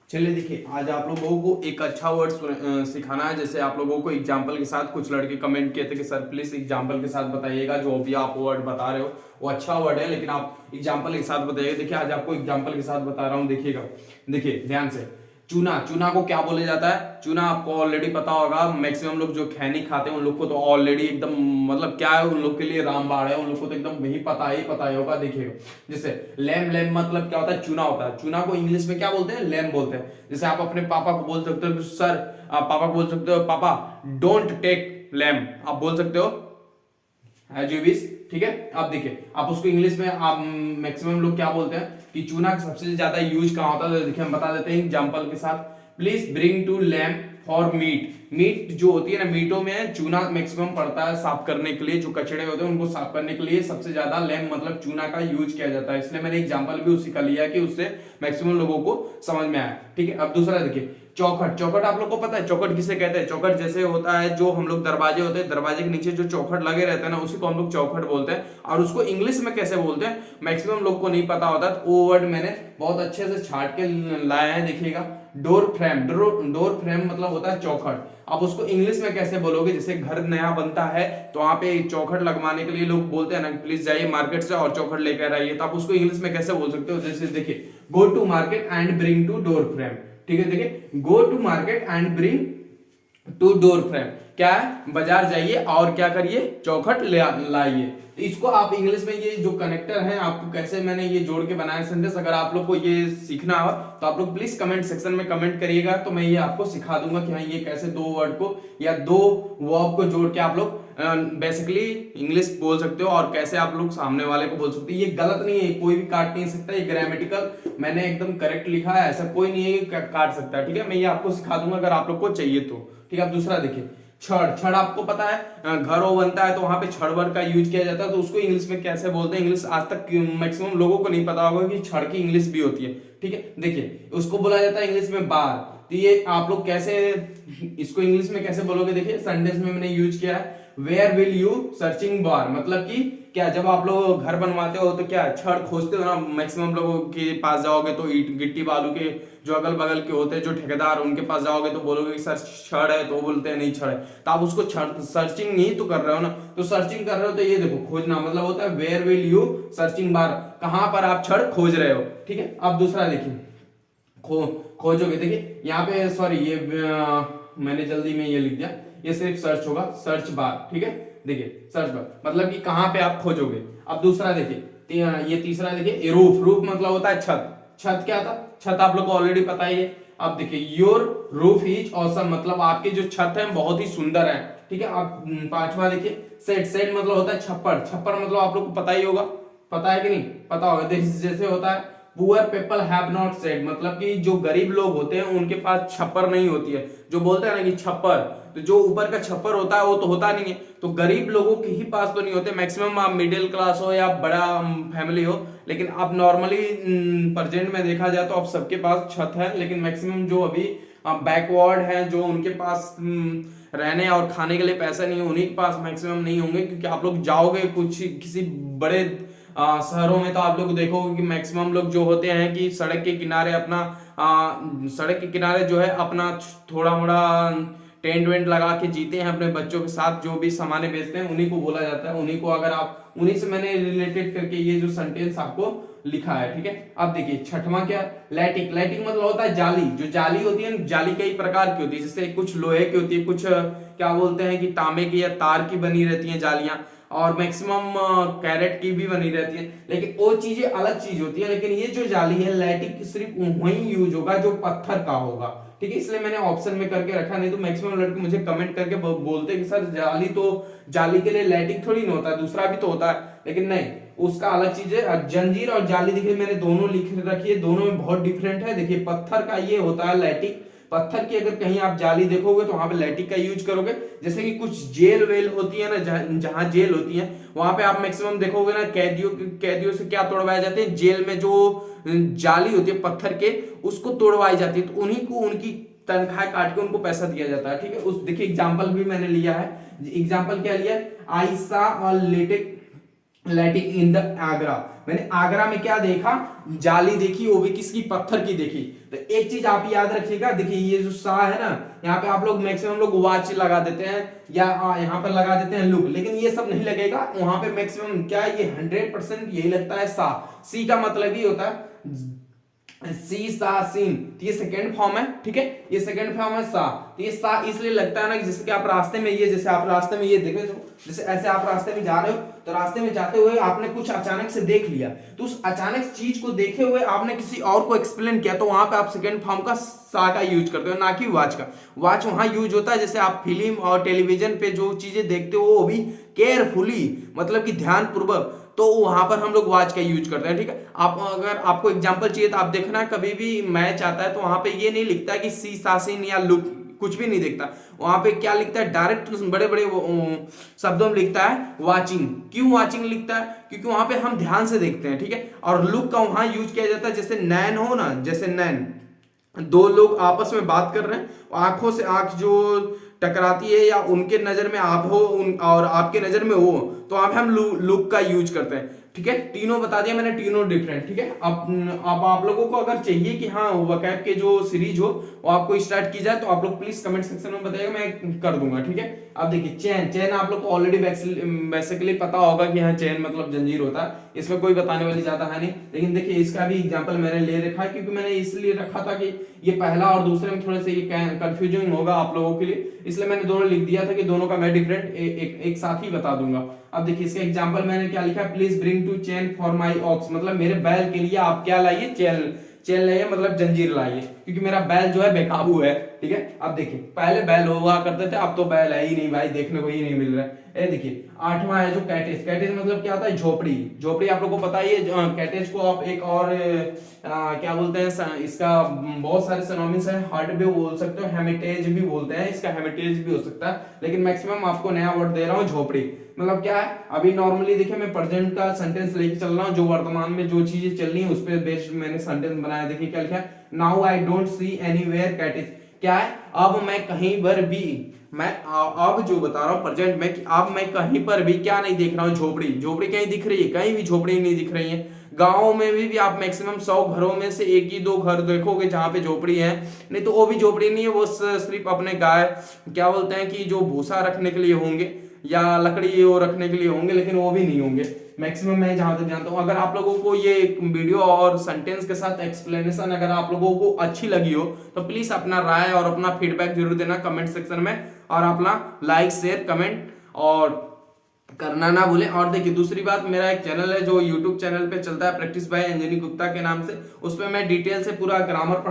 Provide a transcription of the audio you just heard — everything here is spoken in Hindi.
चलिए देखिए, आज आप लोगों को एक अच्छा वर्ड सिखाना है। जैसे आप लोगों को एग्जाम्पल के साथ, कुछ लड़के कमेंट किए थे कि सर प्लीज एग्जाम्पल के साथ बताइएगा, जो भी आप वर्ड बता रहे हो वो अच्छा वर्ड है, लेकिन आप एग्जाम्पल के साथ बताइएगा। देखिए आज आपको एग्जाम्पल के साथ बता रहा हूँ, देखिएगा, देखिए ध्यान से। चूना, चूना को क्या बोला जाता है? चूना आपको ऑलरेडी पता होगा, मैक्सिमम लोग जो खैनी खाते हैं उन लोग को तो ऑलरेडी एकदम, मतलब क्या है उन लोग के लिए रामबाण है, उन लोग को तो एकदम ही पता ही होगा। देखिएगा, जैसे लैम, लैम मतलब क्या होता है? चूना होता है। चूना को इंग्लिश में क्या बोलते हैं? लैम बोलते हैं। जैसे आप अपने पापा को बोल सकते हो सर, आप पापा को बोल सकते हो पापा डोंट टेक लैम, आप बोल सकते हो एज यू विश। ठीक है, आप देखिए, आप उसको इंग्लिश में आप मैक्सिमम लोग क्या बोलते हैं कि चूना का सबसे ज्यादा यूज कहां होता है? तो देखिए हम बता देते हैं एग्जांपल के साथ। Please bring to lamp for meat. Meat जो होती है ना, मीटों में चूना मैक्सिमम पड़ता है साफ करने के लिए। जो कचड़े होते हैं उनको साफ करने के लिए सबसे ज्यादा लैम्प मतलब चूना का यूज किया जाता है। इसलिए मैंने एग्जांपल भी उसी का लिया कि उससे मैक्सिमम लोगों को समझ में आया। ठीक है, अब दूसरा देखिए, चौखट। चौखट आप लोग को पता है चौखट किसे कहते हैं? चौखट जैसे होता है, जो हम लोग दरवाजे होते हैं, दरवाजे के नीचे जो चौखट लगे रहते हैं ना, उसी को हम लोग चौखट बोलते हैं। और उसको इंग्लिश में कैसे बोलते हैं मैक्सिमम लोग को नहीं पता होता, तो वो वर्ड मैंने बहुत अच्छे से छाट के लाया है। देखिएगा, डोर फ्रेम। डोर फ्रेम मतलब होता है चौखट। आप उसको इंग्लिश में कैसे बोलोगे? जैसे घर नया बनता है तो वहां पे चौखट लगवाने के लिए लोग बोलते हैं ना, प्लीज जाइए मार्केट से और चौखट लेकर आइए, तो आप उसको इंग्लिश में कैसे बोल सकते हो? जैसे देखिए, go to market and bring to door frame. ठीक है, देखिए, go to market and bring to door frame क्या है? बाजार जाइए और क्या करिए? चौखट ले लाइए। तो इसको आप इंग्लिश में, ये जो कनेक्टर है आपको कैसे मैंने ये जोड़ के बनाया सेंटेंस, अगर आप लोग को ये सीखना हो तो आप लोग प्लीज कमेंट सेक्शन में कमेंट करिएगा, तो मैं ये आपको सिखा दूंगा कि हाँ ये कैसे दो वर्ड को या दो वर्ब को जोड़ के आप लोग बेसिकली इंग्लिश बोल सकते हो, और कैसे आप लोग सामने वाले को बोल सकते हो। ये गलत नहीं है, कोई भी काट नहीं सकता, ये ग्रामेटिकल मैंने एकदम करेक्ट लिखा है, ऐसा कोई नहीं है काट सकता। ठीक है, मैं ये आपको सिखा दूंगा अगर आप लोग को चाहिए तो। ठीक है, अब दूसरा देखिए, छड़। छड़ आपको पता है घर वो बनता है तो वहां पे छड़ वर्ड का यूज किया जाता है, तो उसको इंग्लिश में कैसे बोलते हैं? इंग्लिश आज तक मैक्सिमम लोगों को नहीं पता होगा कि छड़ की इंग्लिश भी होती है। ठीक है, देखिए उसको बोला जाता है इंग्लिश में बार। तो ये आप लोग कैसे इसको इंग्लिश में कैसे बोलोगे? देखिए सेंटेंस में मैंने यूज किया है, वेयर विल यू सर्चिंग बार, मतलब कि क्या, जब आप लोग घर बनवाते हो तो क्या छड़ खोजते हो ना, मैक्सिमम लोगों के पास जाओगे तो ईट गिट्टी बालू के जो अगल बगल के होते हैं जो ठेकेदार, उनके पास जाओगे तो बोलोगे कि सर छड़ है, तो वो बोलते हैं नहीं छड़ है, तो आप उसको छड़ सर्चिंग नहीं तो कर रहे हो ना, तो सर्चिंग कर रहे हो तो ये देखो खोजना मतलब होता है वेयर विल यू सर्चिंग बार, कहां पर आप छड़ खोज रहे हो। ठीक है, अब दूसरा देखिए, खोजोगे। देखिए यहाँ पे सॉरी, ये मैंने जल्दी में ये लिख दिया, ये सिर्फ सर्च होगा, सर्च बार। ठीक है, देखिए सर्च बार मतलब कि कहां पे आप खोजोगे। अब दूसरा देखिए, ये तीसरा देखिए, रूफ। रूफ मतलब होता है छत। छत क्या था? छत आप लोग को ऑलरेडी पता ही है। अब देखिए, योर रूफ इज ऑसम मतलब आपकी जो छत है बहुत ही सुंदर है। ठीक है, अब पांचवा देखिए, सेट। सेट मतलब होता है छप्पर। छप्पर मतलब आप लोग को पता ही होगा, पता है कि नहीं? पता होगा। जैसे होता है poor people have not set, मतलब कि जो गरीब लोग होते हैं उनके पास छप्पर नहीं होती है। जो बोलते हैं ना कि छप्पर, तो जो ऊपर का छप्पर होता है वो तो होता नहीं है, तो गरीब लोगों के ही पास तो नहीं होते। मैक्सिमम आप मिडिल क्लास हो या बड़ा फैमिली हो, लेकिन आप नॉर्मली प्रेजेंट में देखा जाए तो आप सबके पास छत है, लेकिन मैक्सिमम जो अभी बैकवर्ड हैं, जो उनके पास रहने और खाने के लिए पैसा नहीं है, उन्हीं के पास मैक्सिमम नहीं होंगे। क्योंकि आप लोग जाओगे कुछ किसी बड़े शहरों में तो आप लोग देखोगे कि मैक्सिमम लोग जो होते हैं कि सड़क के किनारे अपना सड़क के किनारे जो है अपना थोड़ा मोड़ा टेंट वेंट लगा के जीते हैं अपने बच्चों के साथ। जो भी सामानें बेचते हैं उन्हीं को बोला जाता है, उन्हीं को, अगर आप उन्हीं से मैंने रिलेटेड करके ये जो सेंटेंस आपको लिखा है। ठीक है, अब देखिए छठवां क्या, लैटिक। लैटिक मतलब होता है जाली। जो जाली होती है, जाली कई प्रकार की होती है, जैसे कुछ लोहे की होती है, कुछ क्या बोलते हैं कि तांबे की या तार की बनी रहती है जालियां, और मैक्सिमम कैरेट की भी बनी रहती है, लेकिन वो चीजें अलग चीज होती है। लेकिन ये जो जाली है लैटिक सिर्फ वही यूज होगा जो पत्थर का होगा। ठीक है, इसलिए मैंने ऑप्शन में करके रखा, नहीं तो मैक्सिमम लड़के मुझे कमेंट करके बोलते हैं कि सर जाली तो, जाली के लिए लैटिक थोड़ी ना होता है, दूसरा भी तो होता है, लेकिन नहीं, उसका अलग चीज है। जंजीर और जाली देखिए मैंने दोनों लिख रखी है, दोनों में बहुत डिफरेंट है। देखिए पत्थर का ये होता है लैटिक, पत्थर की अगर कहीं आप जाली देखोगे तो वहां पे लैटिक का यूज करोगे। जैसे कि कुछ जेल वेल होती है ना, जहां जेल होती है वहां पे आप मैक्सिमम देखोगे ना, कैदियों से क्या तोड़वाए जाते हैं, जेल में जो जाली होती है पत्थर के, उसको तोड़वाई जाती है, तो उन्हीं को उनकी तनख्वाह काट के उनको पैसा दिया जाता है। ठीक है, उस देखिए एग्जाम्पल भी मैंने लिया है। एग्जाम्पल क्या लिया? आई सा लैटिंग इन द आगरा, मैंने आगरा में क्या देखा, जाली देखी, वो भी किसकी, पत्थर की देखी। तो एक चीज आप याद रखिएगा, देखिए ये जो सा है ना, यहाँ पे आप लोग मैक्सिमम लोग वॉच लगा देते हैं या यहाँ पर लगा देते हैं लुक, लेकिन ये सब नहीं लगेगा वहां पे। मैक्सिमम क्या है, ये 100% यही लगता है सा। सी का मतलब ही होता है सी सा सीन, तो ये सेकंड फॉर्म है, ठीक है, ये सेकंड फॉर्म है सा। तो ये सा इसलिए लगता है ना कि जैसे कि आप रास्ते में, ये जैसे आप रास्ते में ये देख रहे हो, जैसे ऐसे आप रास्ते में जा रहे हो, तो रास्ते में जाते हुए आपने कुछ अचानक से देख लिया, तो उस अचानक चीज को देखे हुए आपने किसी और को एक्सप्लेन किया, तो वहां पे आप सेकंड फॉर्म का सा का यूज करते हो, ना कि वॉच का। वॉच वहां यूज होता है जैसे आप फिल्म और टेलीविजन पे जो चीजें देखते हो वो भी केयरफुली, मतलब कि ध्यान पूर्वक, तो वहां पर हम लोग वॉच का यूज करते हैं, ठीक है। आप अगर आपको एग्जांपल चाहिए तो आप देखना, कभी भी मैच आता है तो वहां पे ये नहीं लिखता है कि सी सासिन या लुक, कुछ भी नहीं दिखता। वहां पे क्या लिखता है, डायरेक्ट बड़े बड़े शब्दों में लिखता है वाचिंग। क्यों वाचिंग लिखता है, क्योंकि वहां पे हम ध्यान से देखते हैं, ठीक है। और लुक का वहां यूज किया जाता है जैसे नैन हो ना, जैसे नैन, दो लोग आपस में बात कर रहे हैं, आंखों से आंख जो टकराती है या उनके नजर में आप हो और आपके नजर में वो, तो आप हम लुक का यूज करते हैं, ठीक है। तीनों बता दिया मैंने, तीनों डिफरेंट, ठीक है। अब आप लोगों को अगर चाहिए कि हाँ वोकैब के जो सीरीज हो वो आपको स्टार्ट की जाए, तो आप लोग प्लीज कमेंट सेक्शन में बताइएगा, मैं कर दूंगा, ठीक है। अब देखिए चैन, चैन आप लोग को ऑलरेडी बेसिकली पता होगा कि हाँ चैन मतलब जंजीर होता है, इसमें कोई बताने वाली ज्यादा है नहीं। लेकिन देखिए इसका भी एग्जांपल मैंने ले रखा है, क्योंकि मैंने इसलिए रखा था कि ये पहला और दूसरे में थोड़ा सा ये कंफ्यूजिंग होगा आप लोगों के लिए, इसलिए मैंने दोनों लिख दिया था कि दोनों का मैं डिफरेंट एक साथ ही बता दूंगा। अब देखिए इसका एग्जांपल मैंने क्या लिखा है, please bring to chain for my ox, मतलब मेरे बैल के लिए आप क्या लाइए, चेन, चेन लाइए, मतलब जंजीर लाइए, क्योंकि मेरा बैल जो है बेकाबू है, ठीक है। अब देखिए पहले बैल हुआ करते थे, अब तो बैल है ही नहीं भाई, देखने को ही नहीं मिल रहा है। ये देखिए आठवां है जो कैटेज, कैटेज मतलब क्या होता है, झोपड़ी। झोपड़ी आप लोग को पता ही है, कैटेज को आप एक और क्या बोलते हैं, इसका बहुत सारे सिनोनिम्स है, हट भी बोल सकते हो, हेमिटेज भी बोलते हैं, इसका हेमिटेज भी हो सकता है, लेकिन मैक्सिमम आपको नया वर्ड दे रहा हूँ, झोपड़ी। मतलब क्या है, अभी नॉर्मली देखिए मैं प्रेजेंट का सेंटेंस लेके चल रहा हूँ, जो वर्तमान में जो चीजें चल रही है उस पर बेस्ड मैंने सेंटेंस बनाया। देखिए क्या लिखा है, now I don't see anywhere cottage, क्या है, अब मैं कहीं पर भी, मैं अब जो बता रहा हूँ प्रेजेंट में, कि अब मैं कहीं पर भी क्या नहीं देख रहा हूँ, झोपड़ी। झोपड़ी कहीं दिख रही है, कहीं भी झोपड़ी नहीं दिख रही है। गांव में भी आप मैक्सिमम 100 घरों में से एक ही दो घर देखोगे जहां पे झोपड़ी है, नहीं तो वो भी झोपड़ी नहीं है, वो सिर्फ अपने गाय, क्या बोलते हैं कि जो भूसा रखने के लिए होंगे या लकड़ी वो रखने के लिए होंगे, लेकिन वो भी नहीं होंगे मैक्सिमम, मैं जहां तक जानता हूं। अगर आप लोगों को ये वीडियो और सेंटेंस के साथ एक्सप्लेनेशन अगर आप लोगों को अच्छी लगी हो, तो प्लीज अपना राय और अपना फीडबैक जरूर देना कमेंट सेक्शन में, और अपना लाइक शेयर कमेंट और करना ना भूलें। और देखिए दूसरी बात, मेरा एक चैनल है जो यूट्यूब चैनल पे चलता है, प्रैक्टिस बाय अंजनी गुप्ता के नाम से, उस पर मैं डिटेल से पूरा ग्रामर